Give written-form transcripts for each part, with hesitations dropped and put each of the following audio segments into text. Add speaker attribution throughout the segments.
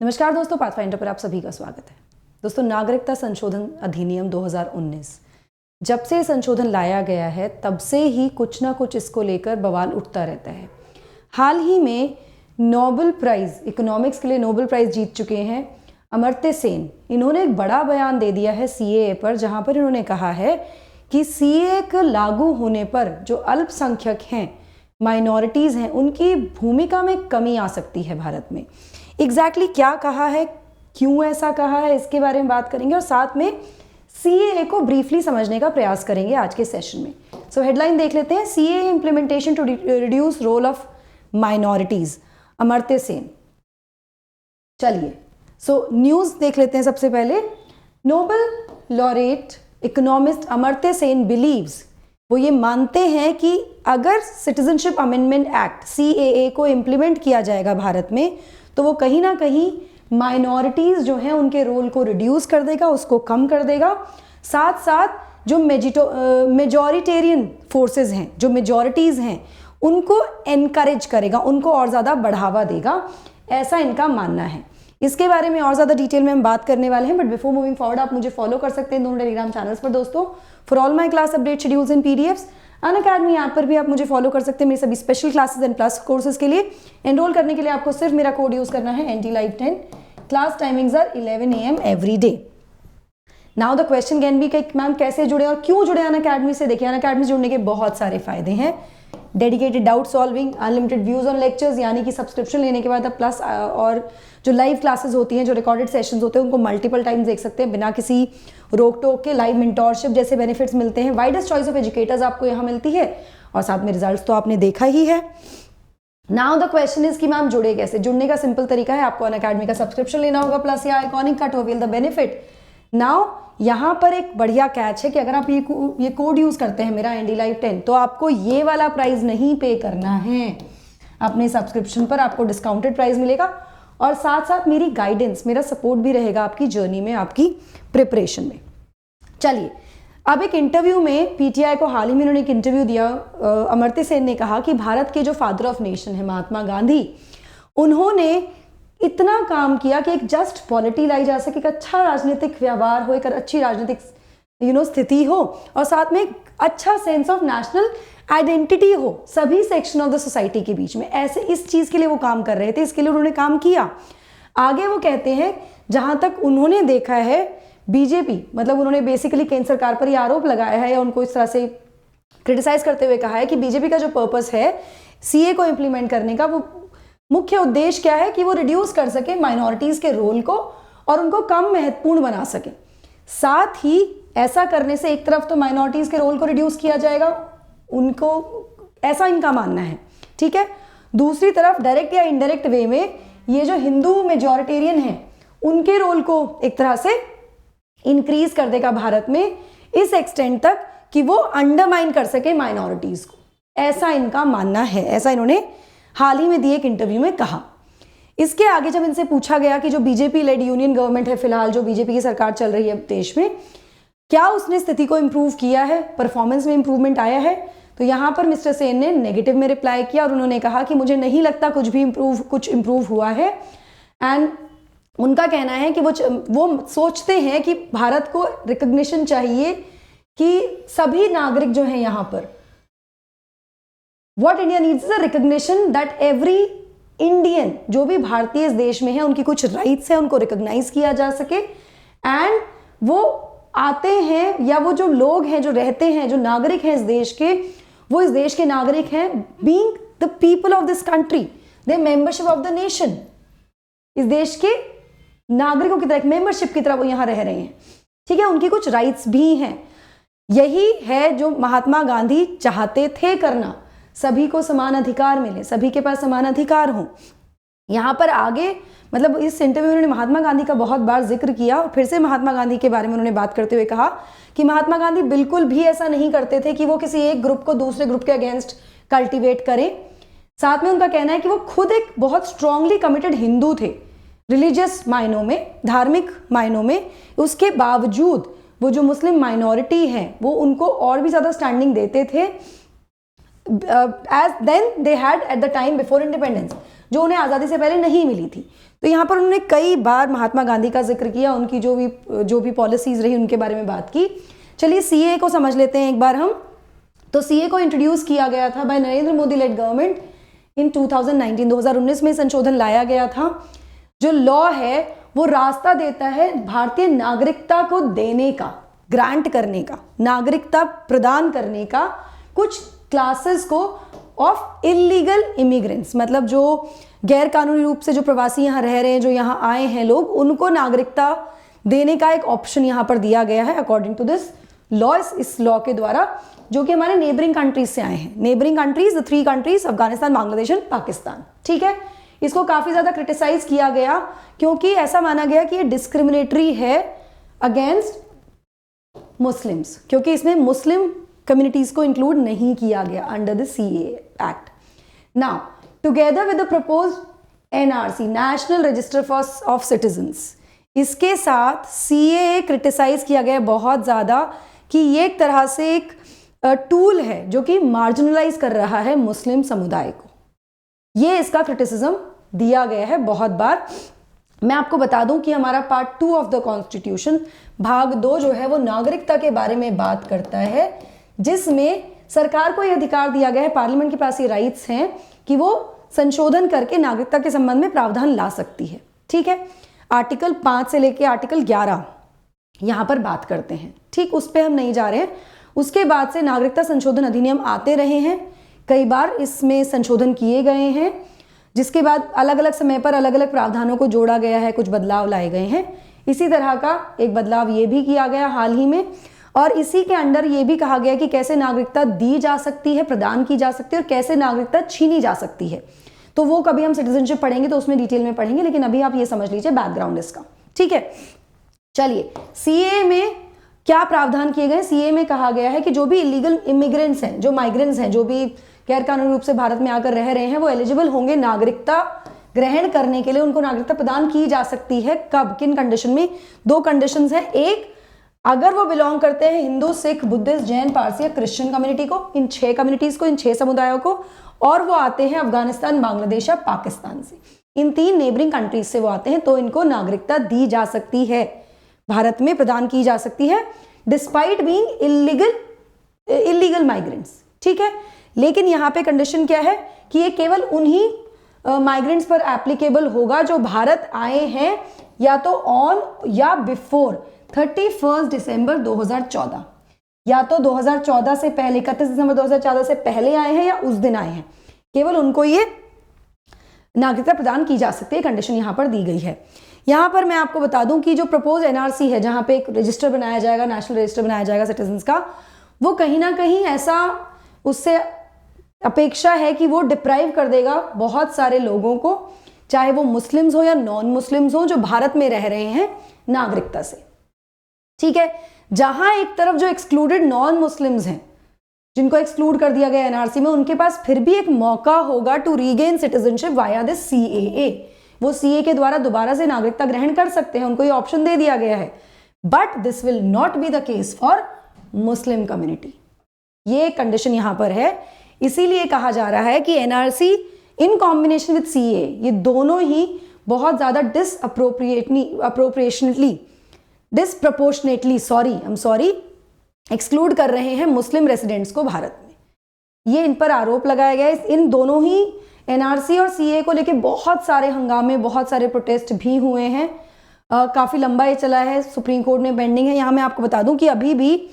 Speaker 1: नमस्कार दोस्तों, पाथफाइंडर पर आप सभी का स्वागत है। दोस्तों, नागरिकता संशोधन अधिनियम 2019 जब से संशोधन लाया गया है तब से ही कुछ ना कुछ इसको लेकर बवाल उठता रहता है। हाल ही में नोबेल प्राइज़ इकोनॉमिक्स के लिए नोबेल प्राइज़ जीत चुके हैं अमर्त्य सेन। इन्होंने एक बड़ा बयान दे दिया है सीएए पर, जहां पर इन्होंने कहा है कि सीएए के लागू होने पर जो अल्पसंख्यक हैं, माइनॉरिटीज़ हैं, उनकी भूमिका में कमी आ सकती है भारत में। एग्जैक्टली क्या कहा है, क्यों ऐसा कहा है, इसके बारे में बात करेंगे और साथ में सीएए को ब्रीफली समझने का प्रयास करेंगे आज के सेशन में। सो हेडलाइन देख लेते हैं, CAA implementation to reduce role of minorities, Amartya Sen. चलिए, सो न्यूज़ देख लेते हैं। सबसे पहले, Nobel laureate economist Amartya Sen believes, वो ये मानते हैं कि अगर सिटीजनशिप अमेंडमेंट एक्ट सीएए को इम्प्लीमेंट किया जाएगा भारत में तो वो कहीं ना कहीं माइनॉरिटीज़ जो हैं उनके रोल को रिड्यूस कर देगा, उसको कम कर देगा। साथ साथ जो मेजॉरिटेरियन फोर्सेस हैं, जो मेजॉरिटीज़ हैं, उनको एनकरेज करेगा, उनको और ज़्यादा बढ़ावा देगा, ऐसा इनका मानना है। इसके बारे में और ज़्यादा डिटेल में हम बात करने वाले हैं, बट बिफोर मूविंग फॉरवर्ड आप मुझे फॉलो कर सकते हैं दोनों टेलीग्राम चैनल्स पर दोस्तों। For all my class update schedules in PDFs, Unacademy app पर भी आप मुझे फॉलो कर सकते हैं मेरे सभी special classes and plus courses के लिए। एनरोल करने के लिए आपको सिर्फ मेरा कोड यूज़ करना है NTLive10। Class timings are 11 AM every day. Now the question can be कि मैम कैसे जुड़े और क्यों जुड़े अनअकैडमी से। देखिए, अनअकैडमी से जुड़ने के बहुत सारे फायदे हैं। Dedicated doubt solving, unlimited views on lectures, यानी कि सब्सक्रिप्शन लेने के बाद आप प्लस और जो लाइव क्लासेस होती हैं, जो रिकॉर्डेड सेशंस होते हैं, उनको मल्टीपल टाइम्स देख सकते हैं बिना किसी रोक टोक के। लाइव मेंटोरशिप जैसे बेनिफिट्स मिलते हैं। वाइडेस्ट चॉइस ऑफ एजुकेटर्स आपको यहाँ मिलती है और साथ में रिजल्ट्स तो आपने देखा ही है। नाउ द क्वेश्चन इज कि मैम जुड़े कैसे। जुड़ने का सिंपल तरीका है, आपको अनअकैडमी का सब्सक्रिप्शन लेना होगा प्लस या आइकॉनिक का to avail the benefit. Now यहाँ पर एक बढ़िया कैच है कि अगर आप ये कोड यूज करते हैं मेरा NTLive10 तो आपको ये वाला प्राइस नहीं पे करना है अपने सब्सक्रिप्शन पर, आपको डिस्काउंटेड प्राइस मिलेगा और साथ साथ मेरी गाइडेंस, मेरा सपोर्ट भी रहेगा आपकी जर्नी में, आपकी प्रिपरेशन में। चलिए, अब एक इंटरव्यू में पीटीआई को हाल ही में उन्होंने एक इंटरव्यू दिया। अमर्त्य सेन ने कहा कि भारत के जो फादर ऑफ नेशन है महात्मा गांधी, उन्होंने इतना काम किया कि एक जस्ट पॉलिटी लाई जा सके, एक अच्छा राजनीतिक व्यवहार हो, एक अच्छी राजनीतिक स्थिति हो और साथ में एक अच्छा सेंस ऑफ नेशनल आइडेंटिटी हो सभी सेक्शन ऑफ द सोसाइटी के बीच में। ऐसे इस चीज़ के लिए वो काम कर रहे थे, इसके लिए उन्होंने काम किया। आगे वो कहते हैं, जहां तक उन्होंने देखा है बीजेपी, मतलब उन्होंने बेसिकली केंद्र सरकार पर यह आरोप लगाया है या उनको इस तरह से क्रिटिसाइज करते हुए कहा है कि बीजेपी का जो पर्पस है सीए को इम्प्लीमेंट करने का, वो मुख्य उद्देश्य क्या है कि वो रिड्यूस कर सके माइनॉरिटीज के रोल को और उनको कम महत्वपूर्ण बना सके। साथ ही ऐसा करने से एक तरफ तो माइनॉरिटीज के रोल को रिड्यूस किया जाएगा, उनको ऐसा इनका मानना है, ठीक है। दूसरी तरफ डायरेक्ट या इनडायरेक्ट वे में ये जो हिंदू मेजॉरिटेरियन है उनके रोल को एक तरह से इंक्रीज कर देगा भारत में इस एक्सटेंट तक कि वो अंडरमाइन कर सके माइनॉरिटीज को, ऐसा इनका मानना है। ऐसा इन्होंने हाल ही में दिए एक इंटरव्यू में कहा। इसके आगे जब इनसे पूछा गया कि जो बीजेपी लेड यूनियन गवर्नमेंट है, फिलहाल जो बीजेपी की सरकार चल रही है देश में, क्या उसने स्थिति को इंप्रूव किया है, परफॉर्मेंस में इंप्रूवमेंट आया है, तो यहाँ पर मिस्टर सेन ने नेगेटिव में रिप्लाई किया और उन्होंने कहा कि मुझे नहीं लगता कुछ इंप्रूव हुआ है। एंड उनका कहना है कि वो सोचते हैं कि भारत को रिकग्निशन चाहिए कि सभी नागरिक जो हैं यहाँ पर, What India needs is a recognition that every Indian, जो भी भारतीय इस देश में है, उनकी कुछ राइट्स है, उनको रिकॉग्नाइज किया जा सके। एंड वो आते हैं या वो जो लोग हैं जो रहते हैं, जो नागरिक हैं इस देश के, वो इस देश के नागरिक हैं, being the people of this country, they membership of the nation, इस देश के नागरिकों की तरह, मेंबरशिप की तरह वो यहाँ रह रहे हैं, ठीक है। उनकी कुछ राइट्स भी हैं। यही है जो महात्मा गांधी चाहते थे करना, सभी को समान अधिकार मिले, सभी के पास समान अधिकार हो। यहाँ पर आगे मतलब इस इंटरव्यू में उन्होंने महात्मा गांधी का बहुत बार जिक्र किया और फिर से महात्मा गांधी के बारे में उन्होंने बात करते हुए कहा कि महात्मा गांधी बिल्कुल भी ऐसा नहीं करते थे कि वो किसी एक ग्रुप को दूसरे ग्रुप के अगेंस्ट कल्टिवेट करें। साथ में उनका कहना है कि वो खुद एक बहुत स्ट्रांगली कमिटेड हिंदू थे, रिलीजियस मायनों में, धार्मिक मायनों में। उसके बावजूद वो जो मुस्लिम माइनॉरिटी है वो उनको और भी ज़्यादा स्टैंडिंग देते थे as then they had at the time before independence, जो उन्हें आज़ादी से पहले नहीं मिली थी। तो यहाँ पर उन्होंने कई बार महात्मा गांधी का जिक्र किया, उनकी जो भी पॉलिसीज रही उनके बारे में बात की। चलिए सीए को समझ लेते हैं एक बार हम। तो सीए को इंट्रोड्यूस किया गया था by Narendra Modi led government in 2019 में संशोधन लाया गया था। जो लॉ है वो रास्ता देता है भारतीय नागरिकता को देने का, ग्रांट करने का, नागरिकता प्रदान करने का कुछ क्लासेस को ऑफ इलीगल इमिग्रेंट्स, मतलब जो गैर कानूनी रूप से जो प्रवासी यहाँ रह रहे हैं, जो यहाँ आए हैं लोग, उनको नागरिकता देने का एक ऑप्शन यहाँ पर दिया गया है अकॉर्डिंग टू दिस लॉ, इस लॉ के द्वारा, जो कि हमारे नेबरिंग कंट्रीज से आए हैं। Neighbouring countries, the 3 countries Afghanistan, Bangladesh and Pakistan. ठीक है, इसको काफी ज्यादा क्रिटिसाइज किया गया क्योंकि ऐसा माना गया कि ये डिस्क्रिमिनेटरी है अगेंस्ट मुस्लिम्स, क्योंकि इसमें मुस्लिम कम्युनिटीज को इंक्लूड नहीं किया गया under the CA act. Now together with the proposed NRC, national register of citizens, इसके साथ सीए क्रिटिसाइज किया गया बहुत ज्यादा कि ये एक तरह से एक टूल है जो कि मार्जिनलाइज कर रहा है मुस्लिम समुदाय को। ये इसका क्रिटिसिज्म दिया गया है बहुत बार। मैं आपको बता दूं कि हमारा पार्ट 2 ऑफ द कॉन्स्टिट्यूशन, भाग 2 जो है वो नागरिकता के बारे में बात करता है, जिसमें सरकार को यह अधिकार दिया गया है, पार्लियामेंट के पास ये राइट्स हैं कि वो संशोधन करके नागरिकता के संबंध में प्रावधान ला सकती है। ठीक है, आर्टिकल 5 से लेके आर्टिकल 11 यहां पर बात करते हैं। ठीक, उस पर हम नहीं जा रहे हैं। उसके बाद से नागरिकता संशोधन अधिनियम आते रहे हैं, कई बार इसमें संशोधन किए गए हैं, जिसके बाद अलग अलग समय पर अलग अलग प्रावधानों को जोड़ा गया है, कुछ बदलाव लाए गए हैं। इसी तरह का एक बदलाव ये भी किया गया हाल ही में, और इसी के अंडर ये भी कहा गया कि कैसे नागरिकता दी जा सकती है, प्रदान की जा सकती है, और कैसे नागरिकता छीनी जा सकती है। तो वो कभी हम सिटीजनशिप पढ़ेंगे तो उसमें डिटेल में पढ़ेंगे, लेकिन अभी आप ये समझ लीजिए बैकग्राउंड इसका। ठीक है, चलिए सीए में क्या प्रावधान किए गए। सीए में कहा गया है कि जो भी इलीगल इमिग्रेंट्स हैं, जो माइग्रेंट्स हैं, जो भी गैर कानूनी रूप से भारत में आकर रह रहे हैं, वो एलिजिबल होंगे नागरिकता ग्रहण करने के लिए। उनको नागरिकता प्रदान की जा सकती है। कब, किन कंडीशन में? 2 कंडीशंस हैं। एक, अगर वो बिलोंग करते हैं हिंदू, सिख, बुद्धिस्ट, जैन, पारसी या क्रिश्चियन कम्युनिटी को, इन 6 कम्युनिटीज को, इन 6 समुदायों को, और वो आते हैं अफगानिस्तान, बांग्लादेश या पाकिस्तान से, इन 3 नेबरिंग कंट्रीज से वो आते हैं, तो इनको नागरिकता दी जा सकती है, भारत में प्रदान की जा सकती है, डिस्पाइट बीइंग इलीगल माइग्रेंट्स। ठीक है, लेकिन यहाँ पे कंडीशन क्या है कि ये केवल उन्हीं माइग्रेंट्स पर एप्लीकेबल होगा जो भारत आए हैं या तो ऑन या बिफोर 31 दिसंबर 2014, या तो 2014 से पहले, 31 दिसंबर 2014 से पहले आए हैं या उस दिन आए हैं, केवल उनको ये नागरिकता प्रदान की जा सकती है। कंडीशन यहाँ पर दी गई है। यहाँ पर मैं आपको बता दूं कि जो प्रपोज एनआरसी है, जहाँ पे एक रजिस्टर बनाया जाएगा, नेशनल रजिस्टर बनाया जाएगा सिटीजन्स का, वो कहीं ना कहीं ऐसा उससे अपेक्षा है कि वो डिप्राइव कर देगा बहुत सारे लोगों को, चाहे वो मुस्लिम्स हो या नॉन मुस्लिम्स हो, जो भारत में रह रहे हैं, नागरिकता से। ठीक है, जहां एक तरफ जो एक्सक्लूडेड नॉन मुस्लिम्स हैं, जिनको एक्सक्लूड कर दिया गया एनआरसी में, उनके पास फिर भी एक मौका होगा to regain citizenship via this CAA. वो सीए के द्वारा दोबारा से नागरिकता ग्रहण कर सकते हैं, उनको ये ऑप्शन दे दिया गया है। But this will not be the case for Muslim community. ये कंडीशन यहां पर है। इसीलिए कहा जा रहा है कि NRC in combination with CA, ये दोनों ही बहुत ज्यादा डिसप्रोपोर्शनेटली एक्सक्लूड कर रहे हैं मुस्लिम रेसिडेंट्स को भारत में। ये इन पर आरोप लगाया गया है। इन दोनों ही एनआरसी और सीए को लेके बहुत सारे हंगामे, बहुत सारे प्रोटेस्ट भी हुए हैं। काफी लंबा ये चला है, सुप्रीम कोर्ट में पेंडिंग है। यहाँ मैं आपको बता दूं कि अभी भी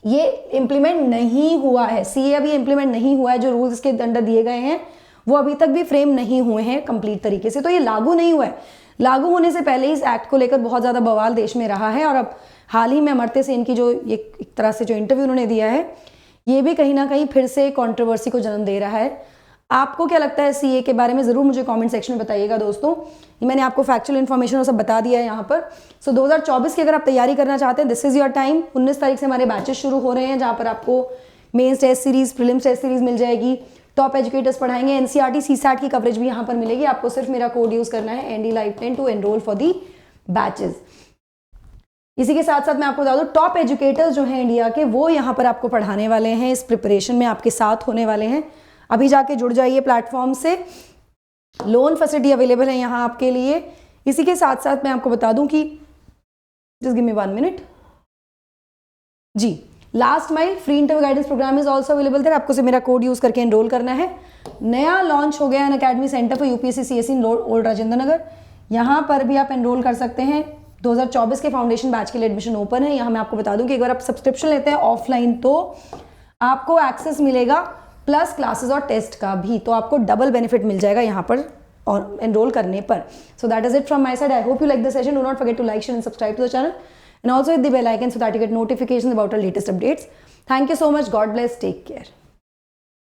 Speaker 1: ये इम्प्लीमेंट नहीं हुआ है। सीए अभी इम्प्लीमेंट नहीं हुआ है। जो रूल्स इसके अंडर दिए गए हैं वो अभी तक भी फ्रेम नहीं हुए हैं कंप्लीट तरीके से, तो ये लागू नहीं हुआ है। लागू होने से पहले इस एक्ट को लेकर बहुत ज़्यादा बवाल देश में रहा है, और अब हाल ही में अमर्त्य सेन की जो एक तरह से जो इंटरव्यू उन्होंने दिया है, ये भी कहीं ना कहीं फिर से कंट्रोवर्सी को जन्म दे रहा है। आपको क्या लगता है सीए के बारे में? ज़रूर मुझे कमेंट सेक्शन में बताइएगा दोस्तों। ये मैंने आपको फैक्चुअल इन्फॉर्मेशन और सब बता दिया है यहाँ पर। सो 2024 की अगर आप तैयारी करना चाहते हैं, दिस इज़ योर टाइम। 19 तारीख से हमारे बैचेस शुरू हो रहे हैं, जहाँ पर आपको mains test series, prelims test series मिल जाएगी। टॉप एजुकेटर्स पढ़ाएंगे। एनसीईआरटी सीसैट की कवरेज भी यहाँ पर मिलेगी। आपको सिर्फ मेरा कोड यूज़ करना है ND-Live10 to enrol for the batches. इसी के साथ साथ मैं आपको बता दूं, टॉप एजुकेटर्स जो हैं इंडिया के, वो यहाँ पर आपको पढ़ाने वाले हैं, इस प्रिपरेशन में आपके साथ होने वाले हैं। अभी जाके जुड़ जाइए प्लेटफॉर्म से। लोन फैसिलिटी अवेलेबल है यहाँ आपके लिए। इसी के साथ साथ मैं आपको बता दूं कि जस्ट गिव मी 1 मिनट जी, last mile free interview guidance programme is also available there. आपको से मेरा कोड यूज करके एनरोल करना है। नया लॉन्च हो गया है academy centre for UPSC CSC in old Rajendra Nagar. यहाँ पर भी आप एनरोल कर सकते हैं। 2024 के फाउंडेशन बैच के लिए एडमिशन ओपन है। यहाँ मैं आपको बता दूं कि अगर आप सब्सक्रिप्शन लेते हैं ऑफलाइन तो आपको एक्सेस मिलेगा प्लस क्लासेस और टेस्ट का भी, तो आपको डबल बेनिफिट मिल जाएगा यहाँ पर और एनरोल करने पर। So that is it from my side. I hope you like the session. Do not forget to like, share and subscribe to the channel and also hit the bell icon so that you get notifications about our latest updates. Thank you so much. God bless. Take care.